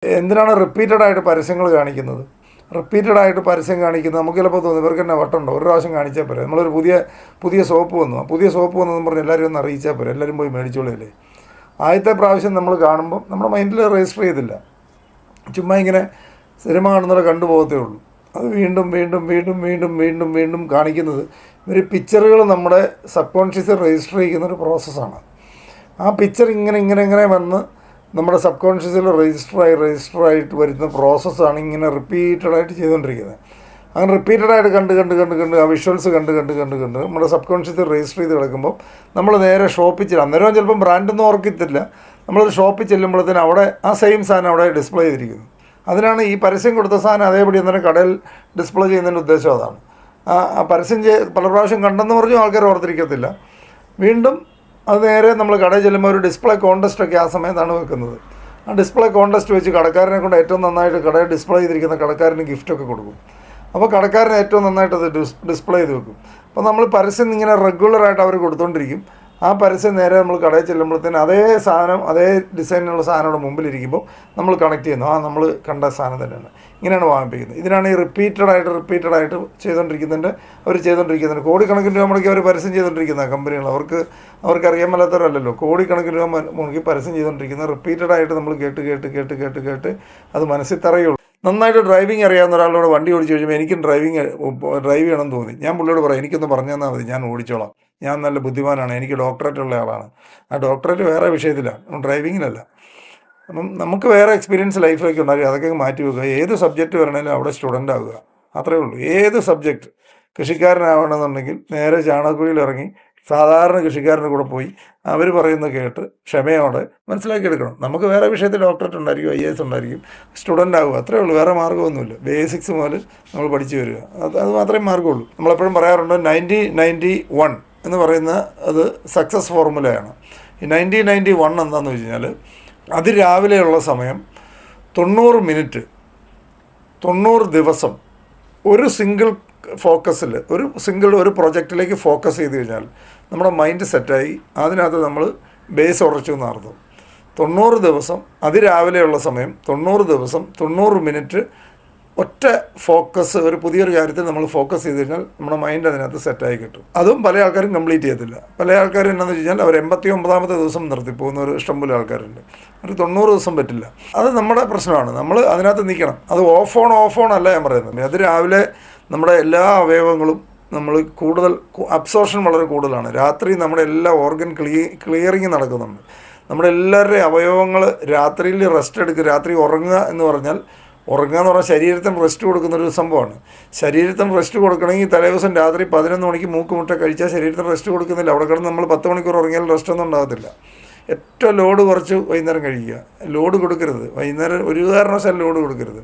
എന്തിനാണ് റിപ്പീറ്റഡായിട്ട് പരസ്യങ്ങൾ കാണിക്കുന്നത്? റിപ്പീറ്റഡായിട്ട് പരസ്യം കാണിക്കുന്നത് നമുക്ക് ചിലപ്പോൾ തോന്നും ഇവർക്ക് തന്നെ വട്ടുണ്ടോ, ഒരു പ്രാവശ്യം കാണിച്ചാൽ പോരെ. നമ്മളൊരു പുതിയ സോപ്പ് വന്നു, ആ പുതിയ സോപ്പ് വന്നതെന്ന് പറഞ്ഞ് എല്ലാവരും ഒന്ന് അറിയിച്ചാൽ പോരെ, എല്ലാവരും പോയി മേടിച്ചോളൂല്ലേ. ആദ്യത്തെ പ്രാവശ്യം നമ്മൾ കാണുമ്പോൾ നമ്മുടെ മൈൻഡിൽ രജിസ്റ്റർ ചെയ്തില്ല, ചുമ്മാ ഇങ്ങനെ സിനിമ കാണുന്നവരെ കണ്ടുപോകത്തേ ഉള്ളൂ. അത് വീണ്ടും വീണ്ടും വീണ്ടും വീണ്ടും വീണ്ടും വീണ്ടും കാണിക്കുന്നത് ഒരു പിക്ചറുകൾ നമ്മുടെ സബ് കോൺഷ്യസ് രജിസ്റ്റർ ചെയ്യുന്നൊരു പ്രോസസ്സാണ്. ആ പിക്ചർ ഇങ്ങനെ വന്ന് നമ്മുടെ സബ് കോൺഷ്യസിൽ രജിസ്റ്ററായിട്ട് വരുന്ന പ്രോസസ്സാണ് ഇങ്ങനെ റിപ്പീറ്റഡായിട്ട് ചെയ്തുകൊണ്ടിരിക്കുന്നത്. അങ്ങനെ റിപ്പീറ്റഡായിട്ട് കണ്ട് ആ വിഷ്വൽസ് കണ്ട് നമ്മുടെ സബ് കോൺഷ്യസിൽ രജിസ്റ്റർ ചെയ്ത് കിടക്കുമ്പോൾ നമ്മൾ നേരെ ഷോപ്പിൽ ചെല്ലും. അന്നേരം ചിലപ്പം ബ്രാൻഡൊന്നും ഓർക്കത്തില്ല. നമ്മളൊരു ഷോപ്പിൽ ചെല്ലുമ്പോഴത്തേന് അവിടെ ആ സെയിം സാധനം അവിടെ ഡിസ്പ്ലേ ചെയ്തിരിക്കുന്നു. അതിനാണ് ഈ പരസ്യം കൊടുത്ത സാധനം അതേപടി അന്നേരം കടയിൽ ഡിസ്പ്ലേ ചെയ്യുന്നതിൻ്റെ ഉദ്ദേശം അതാണ്. ആ പരസ്യം പല പ്രാവശ്യം കണ്ടെന്ന് പറഞ്ഞു ആൾക്കാർ ഓർത്തിരിക്കത്തില്ല. വീണ്ടും അത് നേരെ നമ്മൾ കടയിൽ ചെല്ലുമ്പോൾ ഒരു ഡിസ്പ്ലേ കോൺടെസ്റ്റൊക്കെ ആ സമയത്താണ് വെക്കുന്നത്. ആ ഡിസ്പ്ലേ കോൺടെസ്റ്റ് വെച്ച് കടക്കാരനെ കൊണ്ട് ഏറ്റവും നന്നായിട്ട് കടയിൽ ഡിസ്പ്ലേ ചെയ്തിരിക്കുന്ന കടക്കാരന് ഗിഫ്റ്റൊക്കെ കൊടുക്കും. അപ്പോൾ കടക്കാരൻ ഏറ്റവും നന്നായിട്ട് അത് ഡിസ്പ്ലേ ചെയ്ത് വെക്കും. അപ്പോൾ നമ്മൾ പരസ്യം ഇങ്ങനെ റെഗുലറായിട്ട് അവർ കൊടുത്തുകൊണ്ടിരിക്കും. ആ പരസ്യം നേരെ നമ്മൾ കടയിൽ ചെല്ലുമ്പോഴത്തേന് അതേ സാധനം അതേ ഡിസൈനിലുള്ള സാധനം അവിടെ മുമ്പിലിരിക്കുമ്പോൾ നമ്മൾ കണക്ട് ചെയ്യുന്നു, നമ്മൾ കണ്ട സാധനം തന്നെയാണ്. ഇങ്ങനെയാണ് വാങ്ങിപ്പിക്കുന്നത്. ഇതിനാണ് ഈ റിപ്പീറ്റഡായിട്ട് അവർ ചെയ്തുകൊണ്ടിരിക്കുന്നുണ്ട്. കോടിക്കണക്കിന് രൂപ മുടക്കി അവർ പരസ്യം ചെയ്തുകൊണ്ടിരിക്കുന്ന കമ്പനികൾ. അവർക്കറിയാൻ മേലാത്തവരല്ലല്ലോ. കോടിക്കണക്കിന് രൂപ മുടക്കി പരസ്യം ചെയ്തുകൊണ്ടിരിക്കുന്നത് റിപ്പീറ്റഡായിട്ട് നമ്മൾ കേട്ട് അത് മനസ്സിൽ തറയുള്ളൂ. നന്നായിട്ട് ഡ്രൈവിംഗ് അറിയാവുന്ന ഒരാളോട് വണ്ടി ഓടിച്ച് കഴിയുമ്പോൾ എനിക്കും ഡ്രൈവ് ചെയ്യണമെന്ന് തോന്നി. ഞാൻ പുള്ളിയോട് പറയാം, എനിക്കൊന്ന് പറഞ്ഞു തന്നാൽ മതി, ഞാൻ ഓടിച്ചോളാം, ഞാൻ നല്ല ബുദ്ധിമാനാണ്, എനിക്ക് ഡോക്ടറേറ്റ് ഉള്ള ആളാണ്. ആ ഡോക്ടറേറ്റ് വേറെ വിഷയത്തിലാണ്, ഡ്രൈവിങ്ങിലല്ല. അപ്പം നമുക്ക് വേറെ എക്സ്പീരിയൻസ് ലൈഫിലേക്ക് ഉണ്ടാകുക, അതൊക്കെ മാറ്റി വെക്കുക. ഏത് സബ്ജക്റ്റ് വരണമെങ്കിലും അവിടെ സ്റ്റുഡൻ്റ് ആവുക, അത്രയേ ഉള്ളൂ. ഏത് സബ്ജക്റ്റ്, കൃഷിക്കാരനാവണമെന്നുണ്ടെങ്കിൽ നേരെ ചാണകക്കുഴിയിൽ ഇറങ്ങി സാധാരണ കൃഷിക്കാരൻ്റെ കൂടെ പോയി അവർ പറയുന്നത് കേട്ട് ക്ഷമയോടെ മനസ്സിലാക്കിയെടുക്കണം. നമുക്ക് വേറെ വിഷയത്തിൽ ഡോക്ടറേറ്റ് ഉണ്ടായിരിക്കും, IAS ഉണ്ടായിരിക്കും, സ്റ്റുഡൻ്റ് ആവുക, അത്രയേ ഉള്ളൂ. വേറെ മാർഗ്ഗമൊന്നുമില്ല. ബേസിക്സ് മുതൽ നമ്മൾ പഠിച്ചു വരിക, അത് മാത്രമേ മാർഗ്ഗമുള്ളൂ. നമ്മളെപ്പോഴും പറയാറുണ്ട് 90-91 എന്ന് പറയുന്ന അത് സക്സസ് ഫോർമുലയാണ്. ഈ 90-91 എന്താണെന്ന് വെച്ച് കഴിഞ്ഞാൽ അതിരാവിലെയുള്ള സമയം 90 മിനിറ്റ് 90 ദിവസം ഒരു സിംഗിൾ ഫോക്കസിൽ ഒരു പ്രൊജക്റ്റിലേക്ക് ഫോക്കസ് ചെയ്ത് കഴിഞ്ഞാൽ നമ്മുടെ മൈൻഡ് സെറ്റായി, അതിനകത്ത് നമ്മൾ ബേസ് ഉറച്ചു എന്നർത്ഥം. 90 ദിവസം അതിരാവിലെയുള്ള സമയം 90 ദിവസം 90 മിനിറ്റ് ഒറ്റ ഫോക്കസ്, ഒരു പുതിയൊരു കാര്യത്തിൽ നമ്മൾ ഫോക്കസ് ചെയ്ത് കഴിഞ്ഞാൽ നമ്മുടെ മൈൻഡ് അതിനകത്ത് സെറ്റായി കിട്ടും. അതും പല ആൾക്കാരും കംപ്ലീറ്റ് ചെയ്യത്തില്ല. പല ആൾക്കാരും എന്താണെന്ന് വെച്ച് കഴിഞ്ഞാൽ അവർ 89ാമത്തെ ദിവസം നിർത്തിപ്പോകുന്ന ഒരു ഇഷ്ടംപോലെ ആൾക്കാരുണ്ട്. ഒരു 90 ദിവസം പറ്റില്ല. അത് നമ്മുടെ പ്രശ്നമാണ്. നമ്മൾ അതിനകത്ത് നിൽക്കണം. അത് ഓഫ് ഓൺ അല്ല ഞാൻ പറയുന്നത്. അത് രാവിലെ നമ്മുടെ എല്ലാ അവയവങ്ങളും നമ്മൾ കൂടുതൽ അബ്സോർഷൻ വളരെ കൂടുതലാണ്. രാത്രി നമ്മുടെ എല്ലാ ഓർഗൻ ക്ലിയറിങ് നടക്കുന്നുണ്ട്. നമ്മുടെ എല്ലാവരുടെയും അവയവങ്ങൾ രാത്രിയിൽ റെസ്റ്റ് എടുക്കുക. രാത്രി ഉറങ്ങുക എന്ന് പറഞ്ഞാൽ ശരീരത്തിന് റെസ്റ്റ് കൊടുക്കുന്നൊരു സംഭവമാണ്. ശരീരത്തിന് റെസ്റ്റ് കൊടുക്കണമെങ്കിൽ തലേദിവസം രാത്രി 11 മണിക്ക് മൂക്കുമുട്ട കഴിച്ചാൽ ശരീരത്തിന് റെസ്റ്റ് കൊടുക്കുന്നില്ല. അവിടെ കിടന്ന് നമ്മൾ 10 മണിക്കൂർ ഉറങ്ങിയാൽ റെസ്റ്റൊന്നും ഉണ്ടാകത്തില്ല. ഏറ്റവും ലോഡ് കുറച്ച് വൈകുന്നേരം കഴിക്കുക. ലോഡ് കൊടുക്കരുത്. വൈകുന്നേരം ഒരു കാരണവശാലും ലോഡ് കൊടുക്കരുത്.